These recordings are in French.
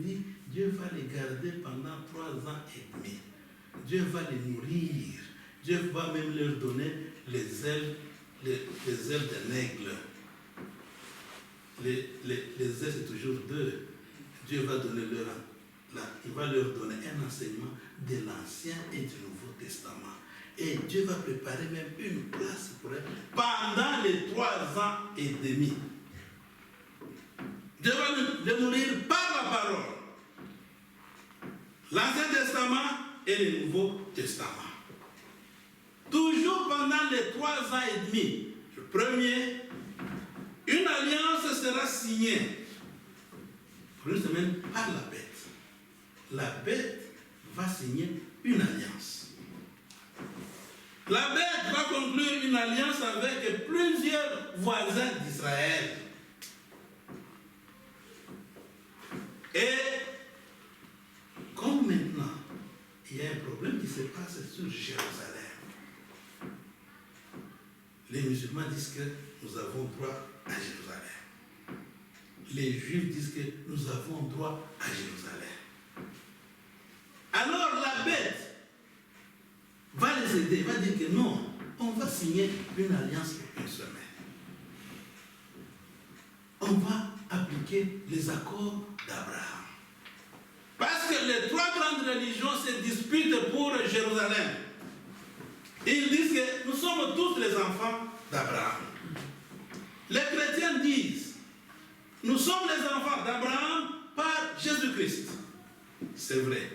dit, Dieu va les garder pendant 3 ans et demi. Dieu va les nourrir. Dieu va même leur donner les ailes d'un aigle. Les ailes, c'est toujours 2. Dieu va donner il va leur donner un enseignement de l'Ancien et du Nouveau Testament. Et Dieu va préparer même une place pour eux pendant les 3 ans et demi. Dieu va les nourrir par la parole. L'Ancien Testament et le Nouveau Testament. Toujours pendant les 3 ans et demi. Le premier, une alliance sera signée pour une semaine par la bête. La bête va signer une alliance. La bête va conclure une alliance avec plusieurs voisins d'Israël. Et comme maintenant, il y a un problème qui se passe sur Jérusalem. Les musulmans disent que nous avons droit à Jérusalem. Les juifs disent que nous avons droit à Jérusalem. Alors la bête va les aider, va dire que non, on va signer une alliance pour une semaine. On va appliquer les accords d'Abraham. Parce que les 3 grandes religions se disputent pour Jérusalem. Ils disent que nous sommes tous les enfants d'Abraham. Les chrétiens disent, nous sommes les enfants d'Abraham par Jésus-Christ. C'est vrai.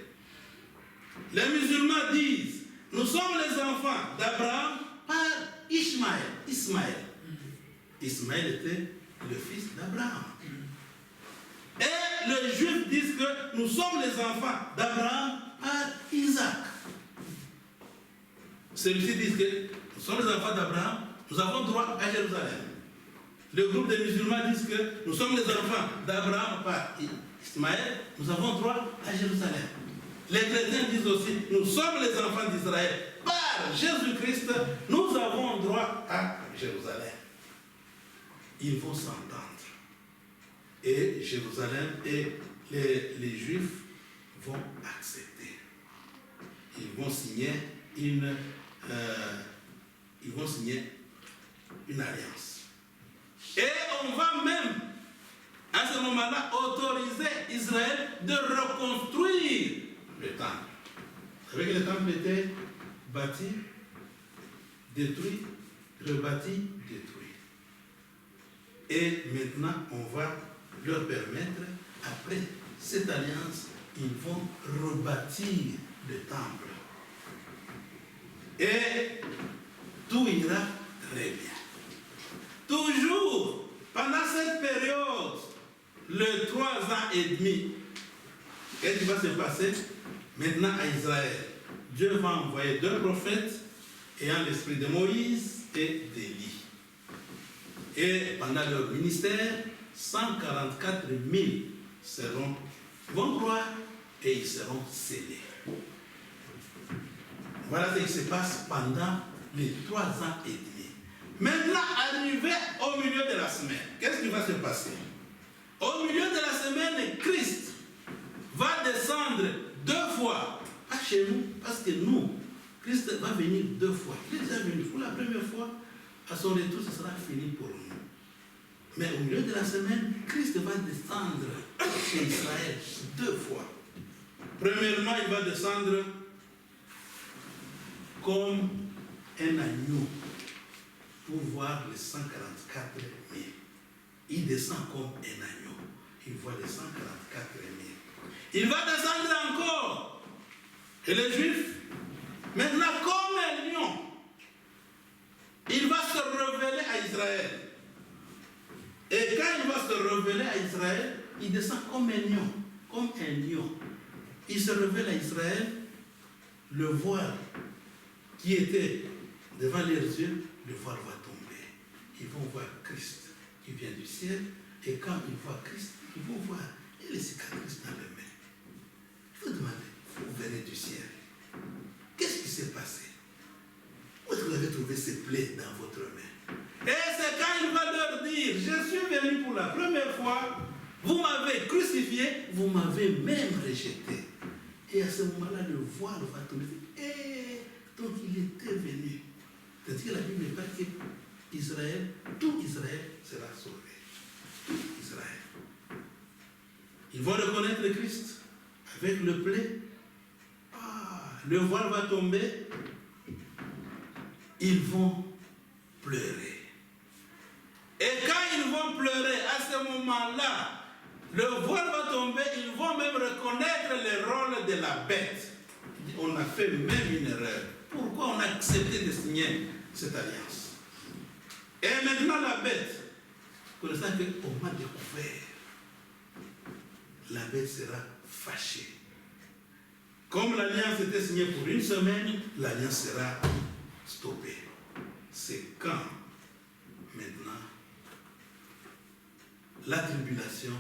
Les musulmans disent, nous sommes les enfants d'Abraham par Ismaël. Ismaël était le fils d'Abraham. Et les juifs disent que nous sommes les enfants d'Abraham par Isaac. Celui-ci dit que nous sommes les enfants d'Abraham, nous avons droit à Jérusalem. Le groupe des musulmans dit que nous sommes les enfants d'Abraham par Ismaël, nous avons droit à Jérusalem. Les chrétiens disent aussi, nous sommes les enfants d'Israël. Par Jésus-Christ, nous avons droit à Jérusalem. Ils vont s'entendre. Et Jérusalem et les Juifs vont accepter. Ils vont signer une alliance. Et on va même, à ce moment-là, autoriser Israël de reconstruire le temple. Vous savez que le temple était bâti, détruit, rebâti, détruit. Et maintenant, on va leur permettre, après cette alliance, ils vont rebâtir le temple. Et tout ira très bien. Toujours, pendant cette période, les 3 ans et demi, qu'est-ce qui va se passer maintenant à Israël? Dieu va envoyer 2 prophètes ayant l'esprit de Moïse et d'Élie. Et pendant leur ministère, 144 000 vont croire et ils seront scellés. Voilà ce qui se passe pendant les 3 ans et demi. Maintenant, arrivé au milieu de la semaine, qu'est-ce qui va se passer? Au milieu de la semaine, Christ va descendre 2 fois, pas chez nous, parce que nous, Christ va venir 2 fois. Il est déjà venu pour la première fois, à son retour, ce sera fini pour nous. Mais au milieu de la semaine, Christ va descendre chez Israël 2 fois. Premièrement, il va descendre comme un agneau pour voir les 144 000. Il descend comme un agneau. Il voit les 144 000. Il va descendre encore. Et les Juifs, maintenant comme un lion, il va se révéler à Israël. Et quand il va se révéler à Israël, il descend comme un lion. Comme un lion. Il se révèle à Israël, le voile qui était devant leurs yeux, le voile va tomber. Ils vont voir Christ qui vient du ciel, et quand ils voient Christ, ils vont voir les cicatrices dans les mains. Il faut demander, vous venez du ciel. Qu'est-ce qui s'est passé? Où est-ce que vous avez trouvé ces plaies dans votre main? Et c'est quand il va leur dire, je suis venu pour la première fois, vous m'avez crucifié, vous m'avez même rejeté. Et à ce moment-là, le voile va tomber. Et donc il était venu. C'est-à-dire que la Bible n'est pas que Israël, tout Israël sera sauvé. Tout Israël. Ils vont reconnaître le Christ avec le blé. Le voile va tomber. Ils vont pleurer. Et quand ils vont pleurer, à ce moment-là, le voile va tomber, ils vont même reconnaître le rôle de la bête. On a fait même une erreur. Pourquoi on a accepté de signer cette alliance? Et maintenant la bête, connaissant qu'on m'a découvert, la bête sera fâchée. Comme l'alliance était signée pour une semaine, l'alliance sera stoppée. C'est quand maintenant la tribulation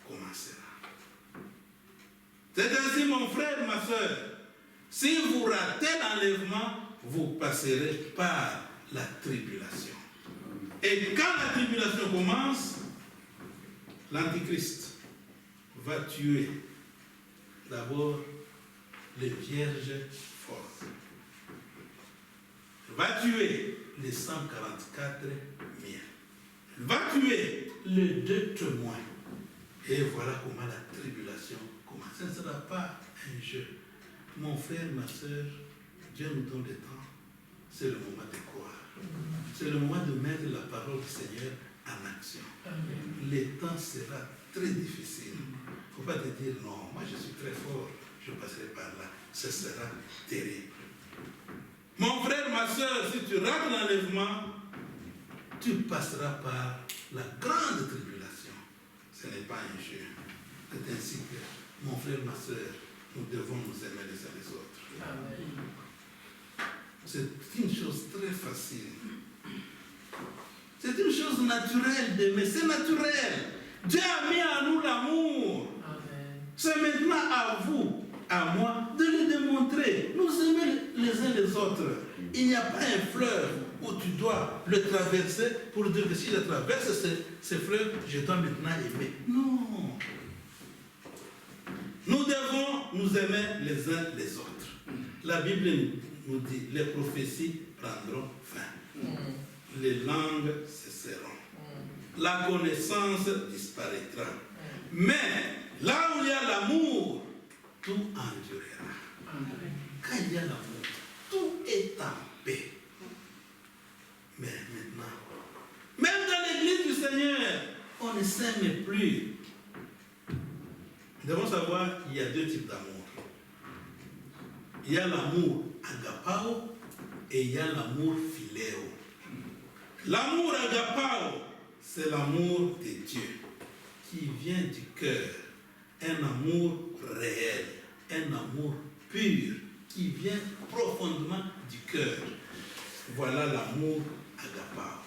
commencera. C'est ainsi, mon frère, ma soeur, si vous ratez l'enlèvement, vous passerez par la tribulation. Et quand la tribulation commence, l'Antichrist va tuer d'abord les vierges fortes. Il va tuer les 144 000. Il va tuer les 2 témoins. Et voilà comment la tribulation commence. Ce ne sera pas un jeu. Mon frère, ma soeur, Dieu nous donne le temps. C'est le moment de croire. C'est le moment de mettre la parole du Seigneur en action. Le temps sera très difficile. Il ne faut pas te dire non, moi je suis très fort, je passerai par là. Ce sera terrible. Mon frère, ma soeur, si tu rates l'enlèvement, tu passeras par la grande tribulation. Ce n'est pas un jeu. C'est ainsi que, mon frère, ma soeur, nous devons nous aimer les uns les autres. Amen. C'est une chose très facile. C'est une chose naturelle d'aimer. C'est naturel. Dieu a mis en nous l'amour. C'est maintenant à vous, à moi, de le démontrer. Nous aimons les uns les autres. Il n'y a pas un fleuve où tu dois le traverser pour dire que si je traverse ce fleuve, je dois maintenant aimer. Non. Nous devons nous aimer les uns les autres. La Bible nous dit, les prophéties prendront fin. Les langues cesseront. La connaissance disparaîtra. Mais là où il y a l'amour, tout endurera. Quand il y a l'amour, tout est en paix. Mais maintenant, même dans l'église du Seigneur, on ne s'aime plus. Nous devons savoir qu'il y a 2 types d'amour. Il y a l'amour agapao et il y a l'amour philéo. L'amour agapao, c'est l'amour de Dieu qui vient du cœur. Un amour réel, un amour pur qui vient profondément du cœur. Voilà l'amour agapao.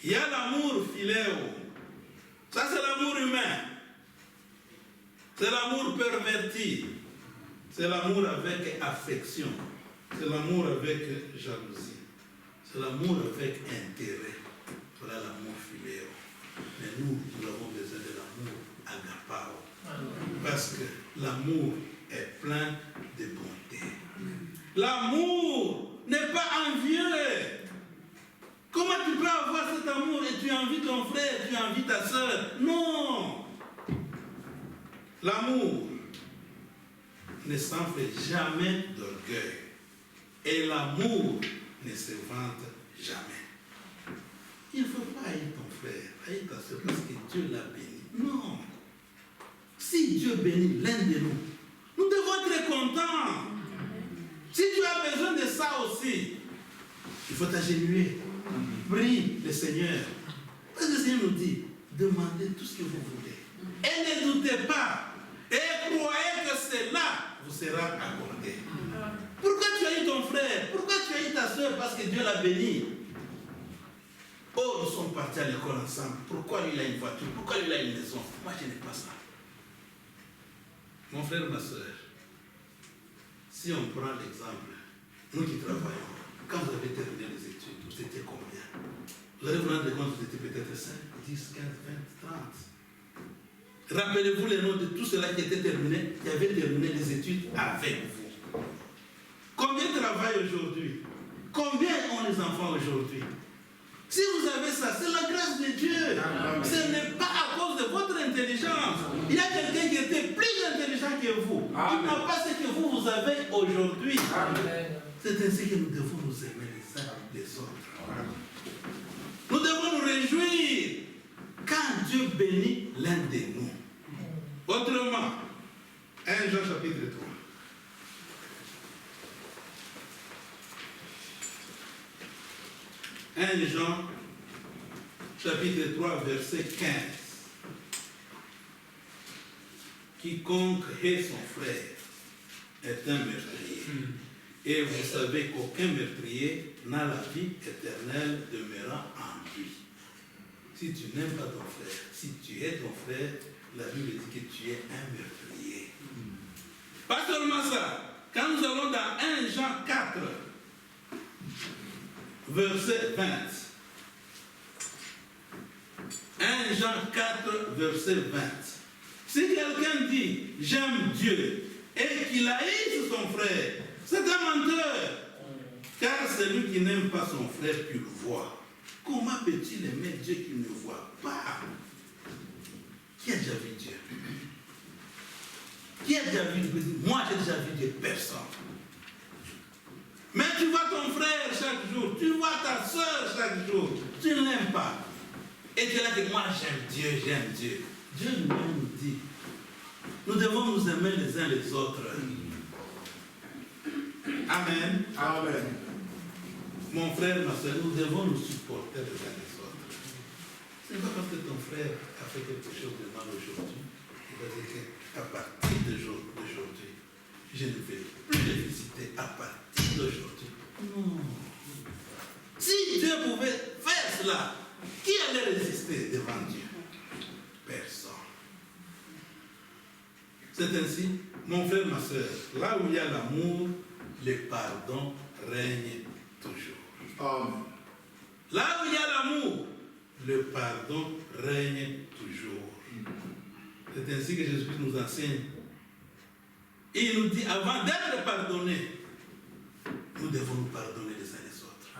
Il y a l'amour philéo. Ça, c'est l'amour humain. C'est l'amour perverti. C'est l'amour avec affection. C'est l'amour avec jalousie. C'est l'amour avec intérêt. Voilà l'amour philéo. Mais nous avons besoin de l'amour agapao. Parce que l'amour est plein de bonté. L'amour n'est pas envieux. Comment tu peux avoir cet amour et tu envies ton frère, tu envies ta soeur? Non. L'amour ne s'enfle jamais d'orgueil. Et l'amour ne se vante jamais. Il ne faut pas haïr ton frère, haïr ta soeur parce que Dieu l'a béni. Non. Si Dieu bénit l'un de nous, nous devons être contents. Si tu as besoin de ça aussi, il faut t'agenouiller. Prie le Seigneur. Parce que le Seigneur nous dit, demandez tout ce que vous voulez. Et ne doutez pas. Et croyez que c'est là vous sera accordé. Pourquoi tu haïs ton frère? Pourquoi tu haïs ta soeur? Parce que Dieu l'a béni. Oh, nous sommes partis à l'école ensemble. Pourquoi lui il a une voiture? Pourquoi lui il a une maison? Moi je n'ai pas ça. Mon frère, ma soeur, si on prend l'exemple, nous qui travaillons, quand vous avez terminé les études, vous étiez combien? Vous allez vous rendre compte que vous étiez peut-être 5, 10, 15, 20, 30. Rappelez-vous les noms de tous ceux-là qui étaient terminés, qui avaient terminé les études avec vous. Combien travaillent aujourd'hui? Combien ont les enfants aujourd'hui? Si vous avez ça, c'est la grâce de Dieu. Ce n'est pas à cause de votre intelligence. Il y a quelqu'un qui était plus intelligent que vous. Il n'a pas ce que vous avez aujourd'hui. C'est ainsi que nous devons nous aimer les uns les autres. Nous devons nous réjouir quand Dieu bénit l'un de nous. Autrement, 1 Jean chapitre 3. 1 Jean, chapitre 3, verset 15. Quiconque hait son frère est un meurtrier. Et vous savez qu'aucun meurtrier n'a la vie éternelle demeurant en lui. Si tu n'aimes pas ton frère, si tu hais ton frère, la Bible dit que tu es un meurtrier. Pas seulement ça. Quand nous allons dans 1 Jean 4, verset 20. 1 Jean 4, verset 20. Si quelqu'un dit « j'aime Dieu » et qu'il haïsse son frère, c'est un menteur. Car celui qui n'aime pas son frère, tu le vois. Comment peut-il aimer Dieu qui ne voit pas? Qui a déjà vu Dieu? Qui a déjà vu Dieu? Moi, j'ai déjà vu Dieu, personne. Mais tu vois ton frère chaque jour, tu vois ta soeur chaque jour, tu ne l'aimes pas. Et tu es là que moi j'aime Dieu, j'aime Dieu. Dieu lui-même nous dit, nous devons nous aimer les uns les autres. Amen. Amen. Mon frère, ma soeur, nous devons nous supporter les uns les autres. Ce n'est pas parce que ton frère a fait quelque chose de mal aujourd'hui, il va dire qu'à partir d'aujourd'hui, je ne vais plus les visiter à partir d'aujourd'hui. Non. Si Dieu pouvait faire cela, qui allait résister devant Dieu? Personne. C'est ainsi, mon frère, ma soeur, là où il y a l'amour, le pardon règne toujours. Amen. Là où il y a l'amour, le pardon règne toujours. C'est ainsi que Jésus nous enseigne. Et il nous dit, avant d'être pardonné, nous devons nous pardonner les uns les autres.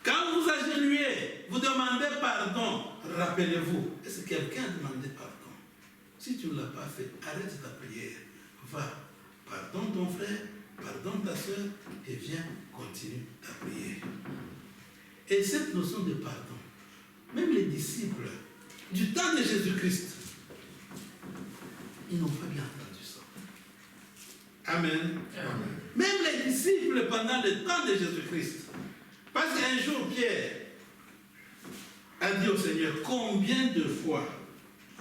Quand vous agenouillez, vous demandez pardon, rappelez-vous, est-ce que quelqu'un a demandé pardon? Si tu ne l'as pas fait, arrête ta prière. Va, pardonne ton frère, pardonne ta soeur, et viens, continue ta prière. Et cette notion de pardon, même les disciples du temps de Jésus-Christ, ils n'ont pas bien entendu ça. Amen. Amen. Même les disciples pendant le temps de Jésus-Christ. Parce qu'un jour, Pierre a dit au Seigneur, combien de fois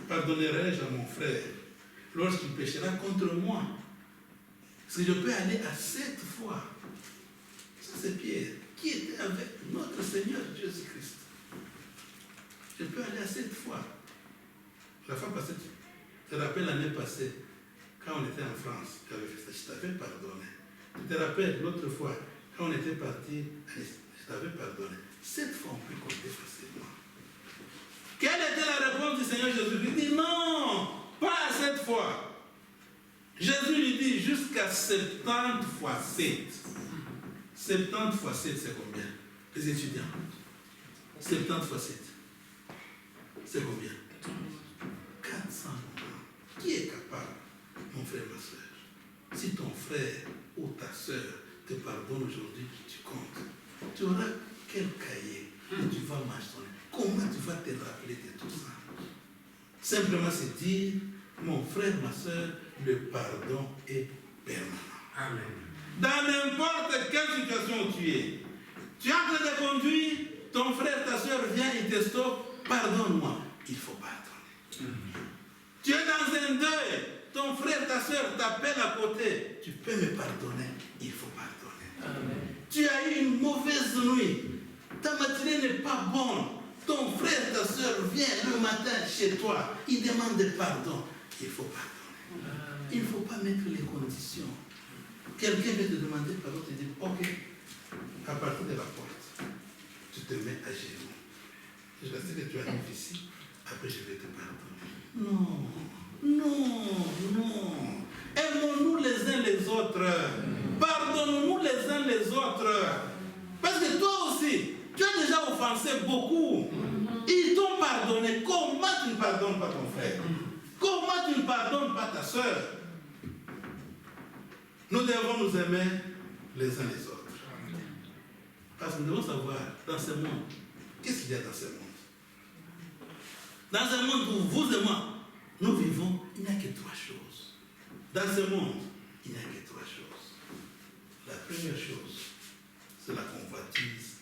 pardonnerai-je à mon frère lorsqu'il péchera contre moi? Est-ce que je peux aller à 7 fois? Ça, c'est Pierre, qui était avec notre Seigneur Jésus-Christ. Je peux aller à 7 fois. La fois passée, tu te rappelles l'année passée, quand on était en France, je t'avais pardonné. Tu te rappelles l'autre fois, quand on était parti, je t'avais pardonné. 7 fois, on peut compter facilement. Quelle était la réponse du Seigneur Jésus? Il dit non, pas à 7 fois. Jésus lui dit jusqu'à 70 fois 7. 70 fois 7, c'est combien? Les étudiants. 70 fois 7. C'est combien? 400 moments. Qui est capable, mon frère, ma soeur? Si ton frère ou ta soeur te pardonne aujourd'hui, tu comptes. Tu auras quel cahier que tu vas marcher? Comment tu vas te rappeler de tout ça? Simplement se dire, mon frère, ma soeur, le pardon est permanent. Amen. Dans n'importe quelle situation où tu es en train de conduire, ton frère, ta soeur vient, il te stoppe, pardonne-moi. Il faut pardonner. Tu es dans un deuil, ton frère, ta soeur t'appelle à côté, tu peux me pardonner, il faut pardonner. Amen. Tu as eu une mauvaise nuit, ta matinée n'est pas bonne, ton frère, ta soeur vient le matin chez toi, il demande pardon, il faut pardonner. Amen. Il ne faut pas mettre les conditions. Quelqu'un veut te demander pardon, tu dis ok, à partir de la porte, tu te mets à genoux. Je sais que tu arrives ici, après je vais te pardonner. Non, non, non. Aimons-nous les uns les autres. Pardonnons-nous les uns les autres. Parce que toi aussi, tu as déjà offensé beaucoup. Ils t'ont pardonné. Comment tu ne pardonnes pas ton frère? Comment tu ne pardonnes pas ta soeur? Nous devons nous aimer les uns les autres. Parce que nous devons savoir, dans ce monde, qu'est-ce qu'il y a dans ce monde? Dans un monde où vous et moi, nous vivons, il n'y a que trois choses. Dans ce monde, il n'y a que trois choses. La première chose, c'est la convoitise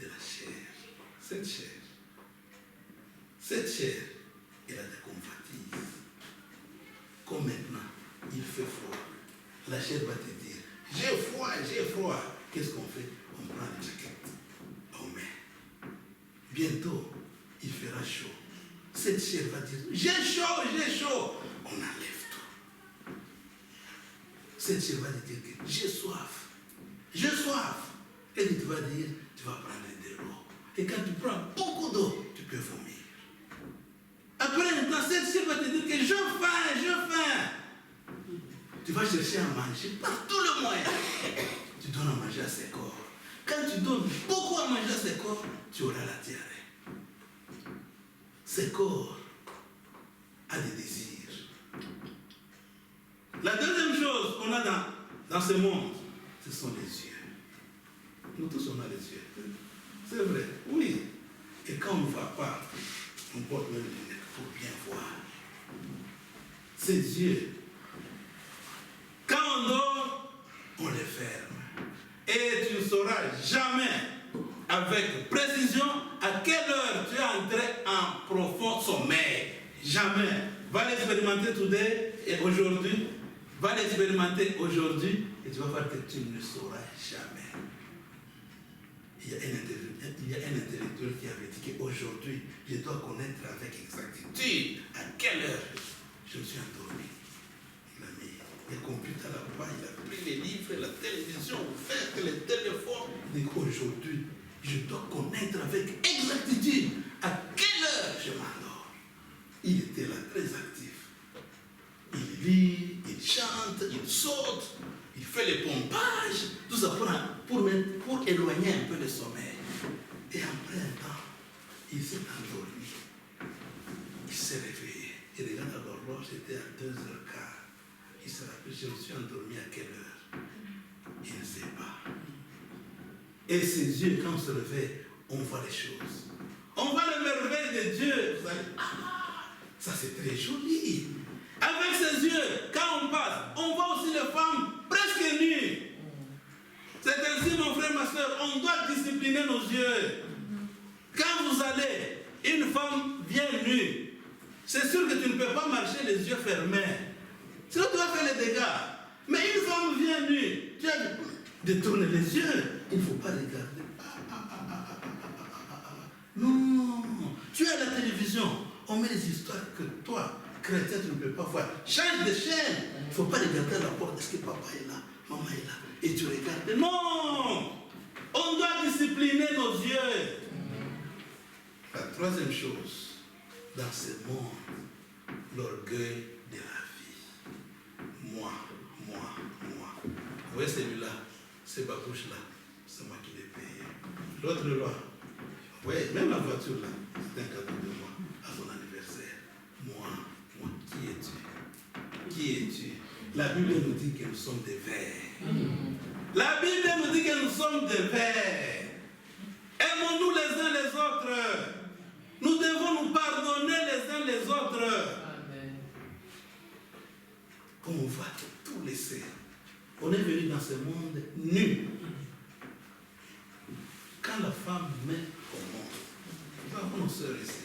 de la chair. Cette chair, elle a des convoitises. Comme maintenant, il fait froid. La chair va te dire, j'ai froid. Qu'est-ce qu'on fait? On prend les jaquettes, on met. Bientôt, il fera chaud. Cette chair va dire, j'ai chaud. On enlève tout. Cette chair va te dire que j'ai soif. Et tu vas dire, tu vas prendre de l'eau. Et quand tu prends beaucoup d'eau, tu peux vomir. Après un temps, cette chair va te dire que j'ai faim. Tu vas chercher à manger par tous les moyens. Tu donnes à manger à ses corps. Quand tu donnes beaucoup à manger à ses corps, tu auras la diarrhée. Ses corps a des désirs. La deuxième chose qu'on a dans ce monde, ce sont les yeux. Nous tous, on a les yeux. C'est vrai, oui. Et quand on ne voit pas, on porte même des lunettes pour bien voir. Ces yeux, quand on dort, on les ferme. Et tu ne sauras jamais, avec précision, à quelle heure tu es entré en profond sommeil. Jamais. Va l'expérimenter et aujourd'hui. Et tu vas voir que tu ne sauras jamais. Il y a un intellectuel qui avait dit qu'aujourd'hui, je dois connaître avec exactitude à quelle heure je me suis endormi. Il a mis les computers là-bas, il a pris les livres, la télévision ouverte, les téléphones. Il dit qu'aujourd'hui, je dois connaître avec exactitude à quelle heure je m'endors. Il était là très actif. Il lit, il chante, il saute, il fait les pompages, tout ça pour éloigner un peu le sommeil. Et après un temps, il s'est endormi. Il s'est réveillé. Il regarde à l'horloge, c'était à 2h15. Il se rappelle, je me suis endormi à quelle heure? Il ne sait pas. Et ses yeux, quand on se réveille, on voit les choses. On voit le merveille de Dieu. Vous allez, ça c'est très joli. Avec ses yeux, quand on passe, on voit aussi les femmes presque nues. C'est ainsi, mon frère, ma soeur, on doit discipliner nos yeux. Quand vous allez, une femme vient nue, c'est sûr que tu ne peux pas marcher les yeux fermés. Sinon, tu vas faire les dégâts. Mais une femme vient nue, tu as de tourner les yeux. Il ne faut pas regarder. Non, tu es à la télévision, on met des histoires que toi, chrétien, tu ne peux pas voir. Change de chaîne. Il ne faut pas regarder à la porte. Est-ce que papa est là? Maman est là? Et tu regardes. Non! On doit discipliner nos yeux. La troisième chose, dans ce monde, l'orgueil de la vie. Moi. Vous voyez celui-là, ces babouches-là, c'est moi qui l'ai payé. L'autre loi, oui, même la voiture là, c'est un cadeau de moi à son anniversaire. Moi, qui es-tu? La Bible nous dit que nous sommes des vers. La Bible nous dit que nous sommes des vers. Aimons-nous les uns les autres. Nous devons nous pardonner les uns les autres. Amen. Comme on va tout laisser. On est venu dans ce monde nu. Quand la femme met au monde, il va voir nos soeurs ici.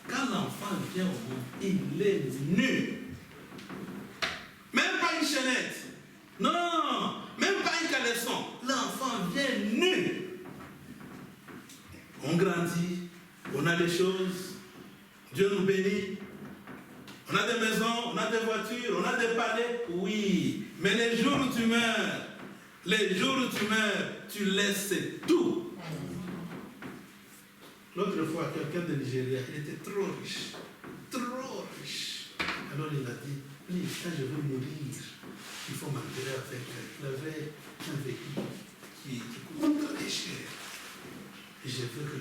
Quand l'enfant vient au monde, il est nu. Même pas une chaînette. Non, même pas un caleçon. L'enfant vient nu. On grandit, on a des choses. Dieu nous bénit. On a des maisons, on a des voitures, on a des palais. Oui, mais les jours où tu meurs, tu laisses tout. L'autre fois, quelqu'un de Nigeria, il était trop riche. Trop Alors il a dit, oui, quand je veux mourir, il faut m'enterrer avec. Il avait un véhicule qui coûte très cher. Et je veux que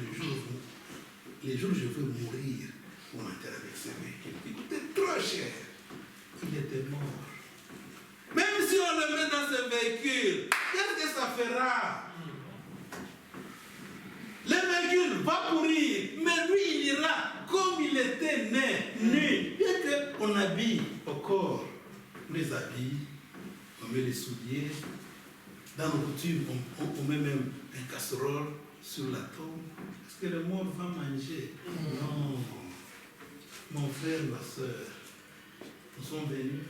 les jours où je veux mourir, on m'enterre avec ce véhicule qui coûtait trop cher. Il était mort. Même si on le met dans ce véhicule, qu'est-ce que ça fera? Le véhicule va pourrir, mais lui il ira comme il était né, nu. Bien qu'on habille au corps, on les habille, on met les souliers. Dans nos coutumes, on met même une casserole sur la tombe. Est-ce que le mort va manger? Non. Mon frère, ma soeur, nous sommes venus.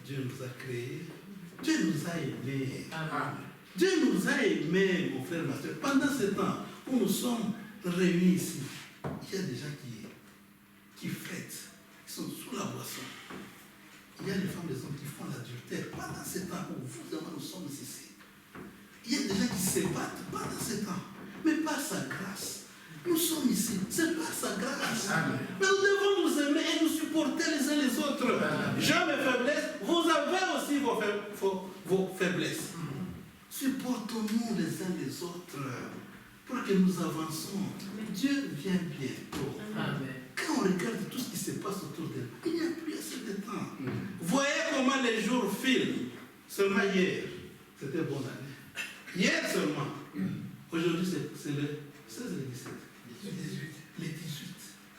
Dieu nous a créés. Dieu nous a aimés. Dieu nous a aimés, mon frère, ma soeur. Pendant ce temps où nous sommes réunis ici, il y a des gens qui fêtent, qui sont sous la boisson. Il y a des femmes, des hommes qui font l'adultère pendant ce temps où vous et moi nous sommes ici. Il y a des gens qui se battent pendant ce temps, mais par sa grâce. Nous sommes ici, c'est par sa grâce. Amen. Mais nous devons nous aimer et nous supporter les uns les autres. J'ai mes faiblesses, vous avez aussi vos faiblesses. Supportons-nous les uns les autres pour que nous avançons. Dieu vient bientôt. Amen. Quand on regarde tout ce qui se passe autour de nous, il n'y a plus assez de temps. Voyez comment les jours filent. Seulement hier, c'était bonne année. Hier seulement. Aujourd'hui, c'est le 16 et le 17. Les 18.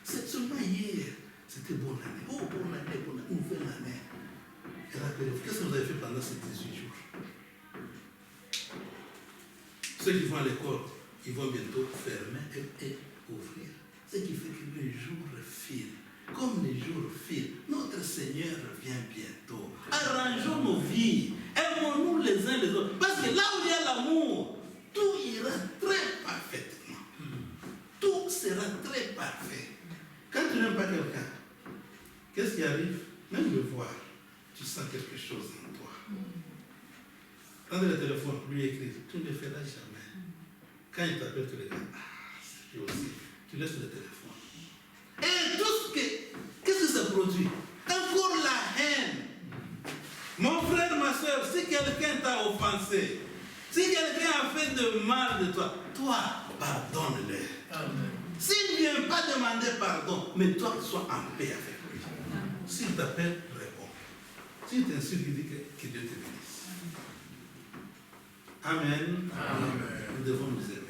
C'est seulement hier. C'était bonne année. Oh, bonne année, nouvelle année. Et rappelez-vous, qu'est-ce que vous avez fait pendant ces 18 jours? Ceux qui vont à l'école, ils vont bientôt fermer et ouvrir. Ce qui fait que les jours filent. Comme les jours filent, notre Seigneur revient bientôt. Arrangeons nos vies. Aimons-nous les uns les autres. Parce que là où il y a l'amour, tout ira très parfaitement. Tout sera très parfait. Quand tu n'aimes pas quelqu'un, qu'est-ce qui arrive? Même le voir, tu sens quelque chose en toi. Prends le téléphone, lui écrit, tu ne le feras jamais. Quand il t'appelle, tu regardes, c'est lui aussi. Tu laisses le téléphone. Et tout ce qu'est-ce que ça produit? Encore la haine. Mon frère, ma soeur, si quelqu'un t'a offensé, si quelqu'un a fait de mal de toi, pardonne-le. S'il ne vient pas demander pardon, mais toi, sois en paix avec lui. S'il t'appelle, réponds. S'il t'insulte, il dit que Dieu te bénisse. Amen. Amen. Nous devons nous aimer.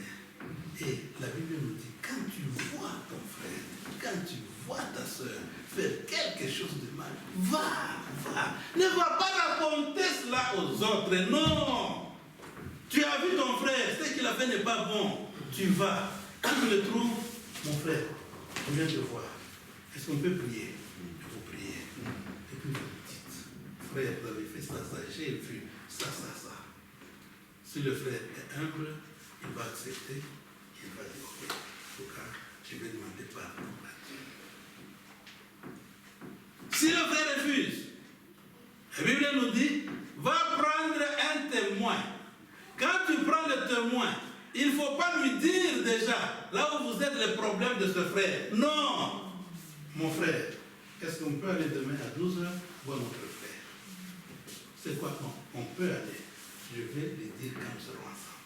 Et la Bible nous dit, quand tu vois ton frère, quand tu vois ta soeur faire quelque chose de mal, va. Ne va pas raconter cela aux autres. Non. Tu as vu ton frère, ce qu'il a fait n'est pas bon. Tu vas. Quand tu le trouves, mon frère, on vient te voir. Est-ce qu'on peut prier? Vous priez. Et puis vous dites, frère, vous avez fait ça, j'ai vu ça. Si le frère est humble, il va accepter. Il va dire, ok, en tout cas, je vais demander pardon à Dieu. Si le frère refuse, la Bible nous dit, va prendre un témoin. Quand tu prends le témoin, il ne faut pas lui dire déjà, là où vous êtes, le problème de ce frère. Non, mon frère, est-ce qu'on peut aller demain à 12h voir notre frère? C'est quoi? Non, on peut aller. Je vais lui dire quand nous serons ensemble.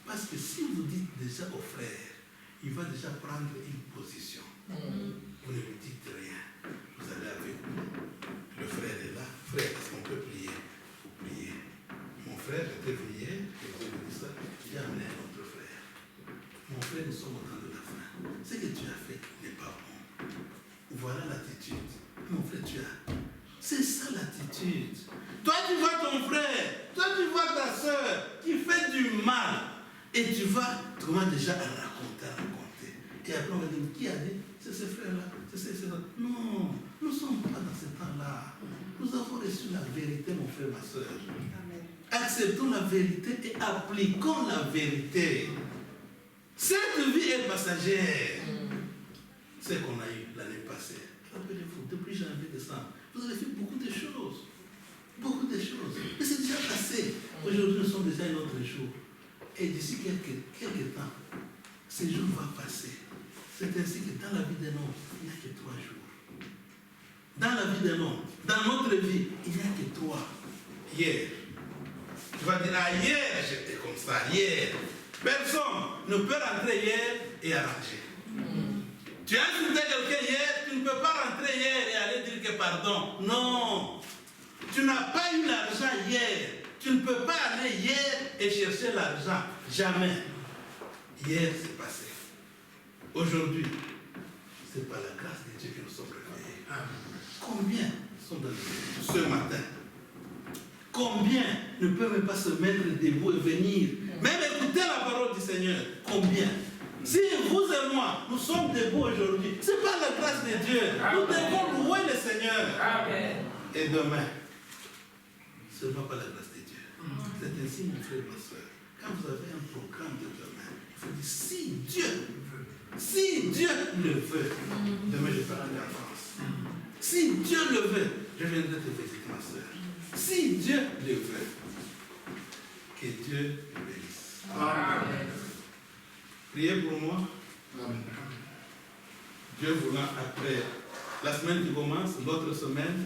Parce que si vous dites déjà au frère, il va déjà prendre une position. Vous ne lui dites rien. Vous allez avec lui. Le frère est là. Frère, est-ce qu'on peut prier? Vous priez. Mon frère était prié, et vous avez dit ça, j'ai amené un autre frère. Mon frère, nous sommes au temps de la fin. Ce que tu as fait n'est pas bon. Voilà l'attitude. Mon frère, tu as. C'est ça l'attitude. Toi, tu vois ton frère, toi, tu vois ta soeur qui fait du mal. Et tu vas, comment déjà à raconter. Et après, on va dire, qui a dit? C'est ce frère-là, c'est ce. Non, nous ne sommes pas dans ce temps-là. Nous avons reçu la vérité, mon frère, ma soeur. Acceptons la vérité et appliquons la vérité. Cette vie est passagère. Ce qu'on a eu l'année passée. Rappelez-vous, depuis janvier, décembre, vous avez fait beaucoup de choses. Beaucoup de choses. Mais c'est déjà passé. Aujourd'hui, nous sommes déjà un autre jour. Et d'ici quelques temps, ce jour va passer. C'est ainsi que dans la vie d'un homme, il n'y a que 3 jours. dans la vie d'un homme, dans notre vie, il n'y a que toi. Hier. Tu vas dire, ah, hier j'étais comme ça, hier. Personne ne peut rentrer hier et arranger. Tu as insulté quelqu'un hier, tu ne peux pas rentrer hier et aller dire que pardon. Non. Tu n'as pas eu l'argent hier. Tu ne peux pas aller hier et chercher l'argent. Jamais. Hier, c'est passé. Aujourd'hui, c'est par la grâce de Dieu que nous sommes réveillés. Combien sont dans le ce matin? Combien ne peuvent même pas se mettre debout et venir, même écouter la parole du Seigneur? Combien? Si vous et moi, nous sommes debout aujourd'hui, c'est par la grâce de Dieu. Nous devons louer le Seigneur. Amen. Et demain, seulement par la grâce de Dieu. C'est ainsi, mon frère, ma soeur. Quand vous avez un programme de demain, il faut dire, si Dieu le veut, demain je partirai en France. Si Dieu le veut, je viendrai te visiter, ma soeur. Si Dieu le veut, que Dieu le bénisse. Amen. Priez pour moi. Amen. Dieu voulant, après la semaine qui commence, l'autre semaine,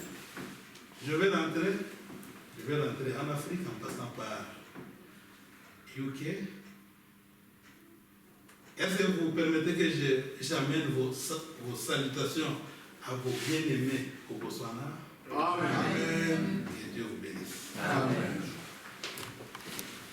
je vais rentrer en Afrique en passant par UK. Est-ce que vous permettez que j'amène vos salutations à vos bien-aimés au Botswana? Amen. Que Dieu vous bénisse. Amen.